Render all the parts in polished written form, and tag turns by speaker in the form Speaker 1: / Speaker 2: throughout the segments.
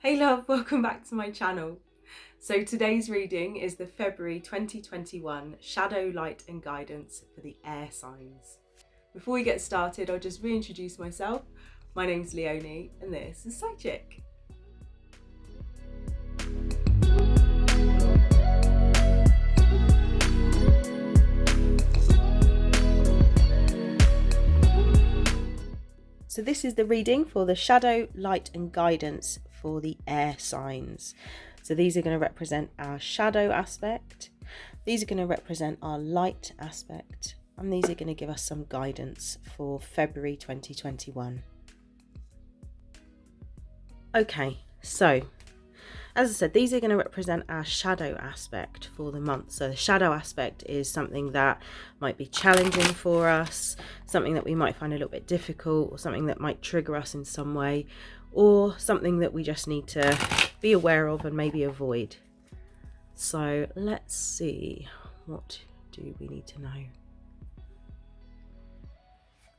Speaker 1: Hey love, welcome back to my channel. So today's reading is the February 2021 Shadow, Light and Guidance for the Air Signs. Before we get started, I'll just reintroduce myself. My name's Leonie and this is Psychic. So this is the reading for the Shadow, Light and Guidance for the Air Signs. So these are going to represent our shadow aspect, these are going to represent our light aspect, and these are going to give us some guidance for February 2021. Okay, so as I said, these are going to represent our shadow aspect for the month. So the shadow aspect is something that might be challenging for us, something that we might find a little bit difficult, or something that might trigger us in some way, or something that we just need to be aware of and maybe avoid. So let's see, what do we need to know? I'm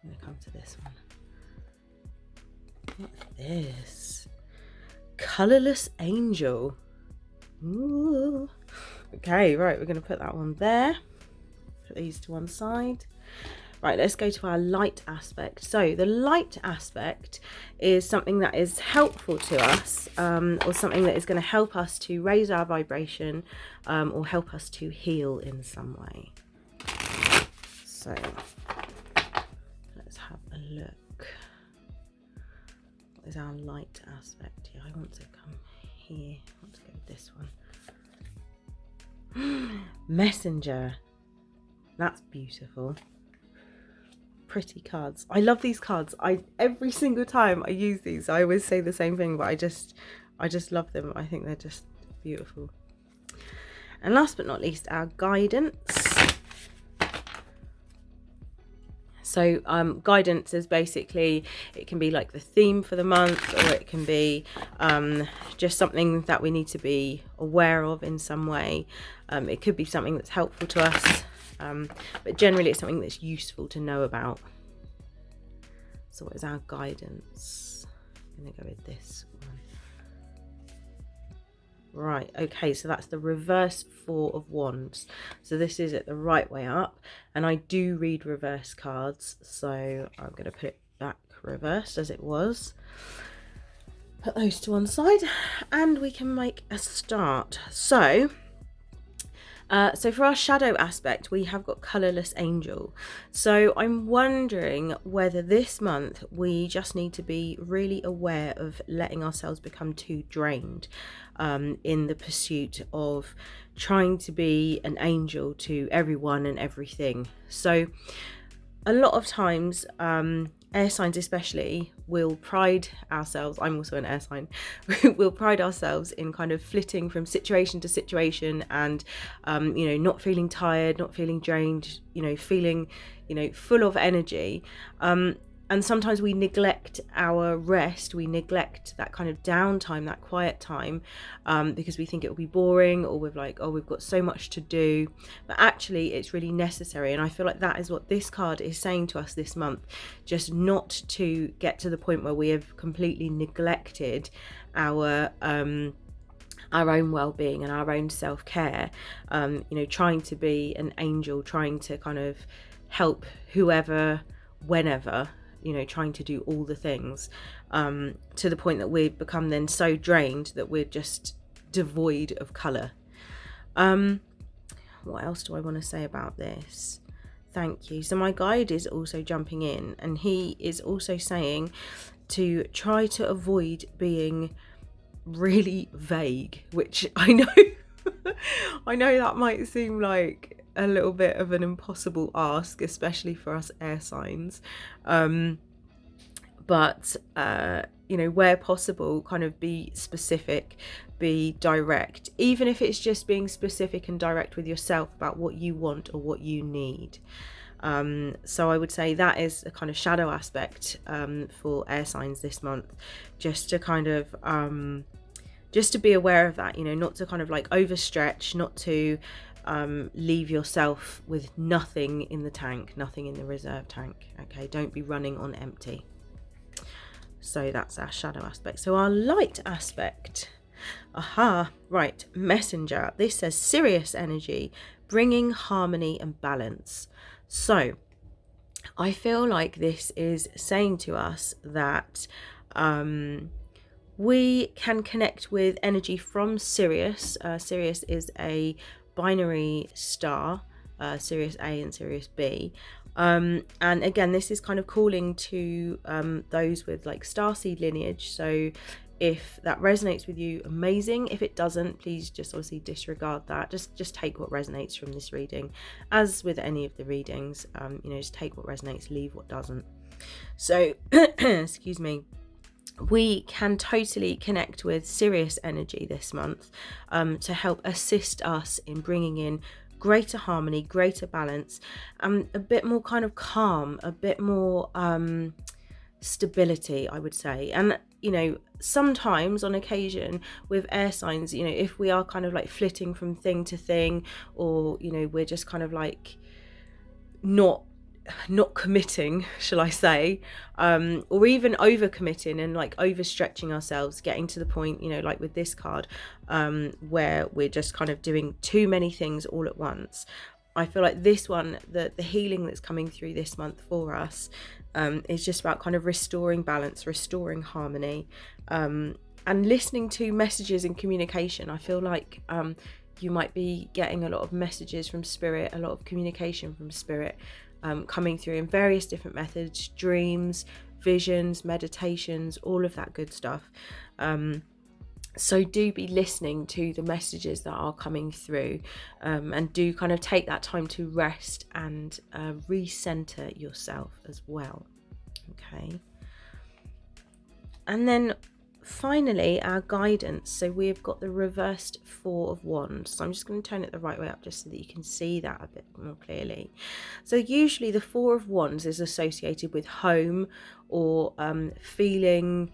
Speaker 1: going to come to this one. What's this? Colourless Angel. Ooh. Okay, right, we're going to put that one there. Put these to one side. Right, let's go to our light aspect. So the light aspect is something that is helpful to us, or something that is going to help us to raise our vibration, or help us to heal in some way. So let's have a look. What is our light aspect here? I want to come here. I want to go with this one. Messenger. That's beautiful. Pretty cards. I love these cards. Every single time I use these, I always say the same thing, but I just love them. I think they're just beautiful. And last but not least, our guidance. So guidance is basically, it can be like the theme for the month, or it can be just something that we need to be aware of in some way. It could be something that's helpful to us, but generally it's something that's useful to know about. So what is our guidance? I'm going to go with this one. Right, okay, so that's the reverse Four of Wands. So this is it the right way up, and I do read reverse cards, so I'm going to put it back reversed as it was. Put those to one side, and we can make a start. So for our shadow aspect, we have got Colourless Angel. So I'm wondering whether this month we just need to be really aware of letting ourselves become too drained in the pursuit of trying to be an angel to everyone and everything. So a lot of times, air signs especially, will pride ourselves, I'm also an air sign, we'll pride ourselves in kind of flitting from situation to situation and, you know, not feeling tired, not feeling drained, you know, feeling, you know, full of energy. And sometimes we neglect our rest, we neglect that kind of downtime, that quiet time, because we think it will be boring, or we're like, oh, we've got so much to do. But actually, it's really necessary. And I feel like that is what this card is saying to us this month, just not to get to the point where we have completely neglected our own well-being and our own self-care, you know, trying to be an angel, trying to kind of help whoever, whenever, you know, trying to do all the things, to the point that we become then so drained that we're just devoid of colour. What else do I want to say about this? Thank you. So my guide is also jumping in, and he is also saying to try to avoid being really vague, which I know I know that might seem like a little bit of an impossible ask, especially for us air signs, but you know, where possible, kind of be specific, be direct, even if it's just being specific and direct with yourself about what you want or what you need. So I would say that is a kind of shadow aspect for air signs this month, just to kind of just to be aware of that, you know, not to kind of like overstretch, not to leave yourself with nothing in the tank, nothing in the reserve tank. Okay, don't be running on empty. So that's our shadow aspect. So our light aspect, right, messenger. This says Sirius energy, bringing harmony and balance. So I feel like this is saying to us that we can connect with energy from Sirius. Sirius is a binary star, Sirius A and Sirius B. And again, this is kind of calling to those with like starseed lineage. So if that resonates with you, amazing. If it doesn't, please just obviously disregard that. Just take what resonates from this reading. As with any of the readings, just take what resonates, leave what doesn't. So, excuse me. We can totally connect with Sirius energy this month to help assist us in bringing in greater harmony, greater balance, and a bit more kind of calm, a bit more stability, I would say. And sometimes on occasion with air signs, if we are kind of like flitting from thing to thing, or we're just kind of like not committing, shall I say, or even over committing and like overstretching ourselves, getting to the point, like with this card, where we're just kind of doing too many things all at once. I feel like this one, the healing that's coming through this month for us, is just about kind of restoring balance, restoring harmony, and listening to messages and communication. I feel like you might be getting a lot of messages from spirit, a lot of communication from spirit, coming through in various different methods, dreams, visions, meditations, all of that good stuff. So do be listening to the messages that are coming through, and do kind of take that time to rest and recenter yourself as well. Okay. And then finally, our guidance. So we've got the reversed Four of Wands. So I'm just going to turn it the right way up just so that you can see that a bit more clearly. So usually the Four of Wands is associated with home, or feeling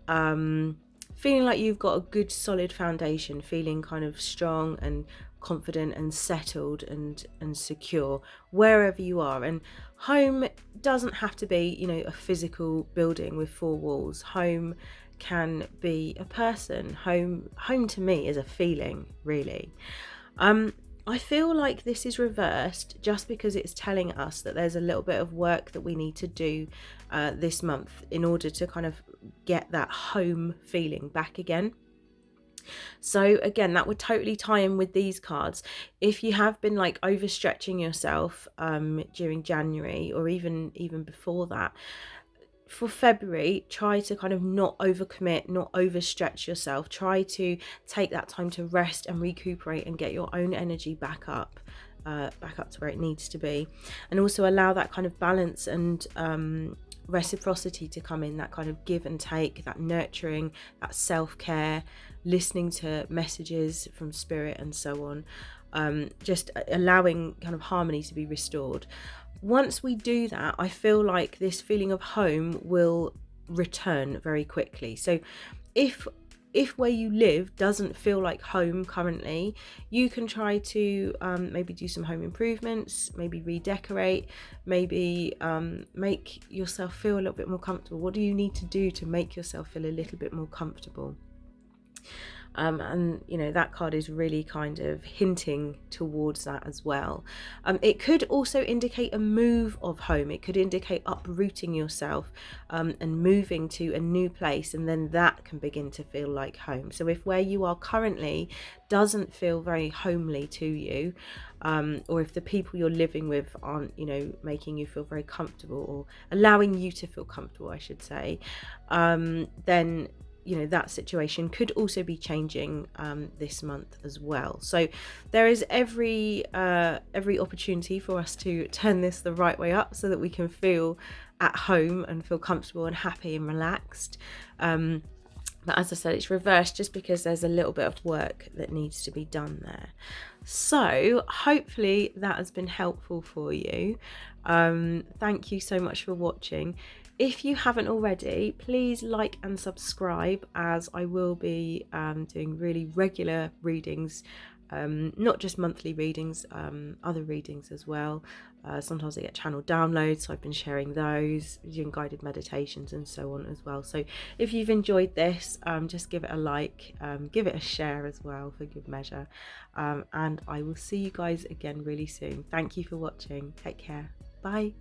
Speaker 1: like you've got a good solid foundation, feeling kind of strong and confident and settled and secure wherever you are. And home doesn't have to be a physical building with four walls. Home can be a person. Home to me is a feeling, really. I feel like this is reversed just because it's telling us that there's a little bit of work that we need to do this month in order to kind of get that home feeling back again. So again, that would totally tie in with these cards. If you have been like overstretching yourself during January, or even before that, for February, try to kind of not overcommit, not overstretch yourself. Try to take that time to rest and recuperate and get your own energy back up to where it needs to be. And also allow that kind of balance and reciprocity to come in, that kind of give and take, that nurturing, that self-care, listening to messages from spirit and so on. Just allowing kind of harmony to be restored. Once we do that, I feel like this feeling of home will return very quickly. So if where you live doesn't feel like home currently, you can try to maybe do some home improvements, maybe redecorate, maybe make yourself feel a little bit more comfortable. What do you need to do to make yourself feel a little bit more comfortable? And that card is really kind of hinting towards that as well. It could also indicate a move of home. It could indicate uprooting yourself and moving to a new place, and then that can begin to feel like home. So if where you are currently doesn't feel very homely to you, or if the people you're living with aren't making you feel very comfortable, or allowing you to feel comfortable, I should say, then that situation could also be changing this month as well. So there is every opportunity for us to turn this the right way up so that we can feel at home and feel comfortable and happy and relaxed. But as I said, it's reversed just because there's a little bit of work that needs to be done there. So hopefully that has been helpful for you. Thank you so much for watching. If you haven't already, please like and subscribe, as I will be doing really regular readings not just monthly readings, other readings as well. Sometimes I get channel downloads, so I've been sharing those, doing guided meditations and so on as well. So if you've enjoyed this, just give it a like, give it a share as well for good measure, and I will see you guys again really soon. Thank you for watching. Take care. Bye.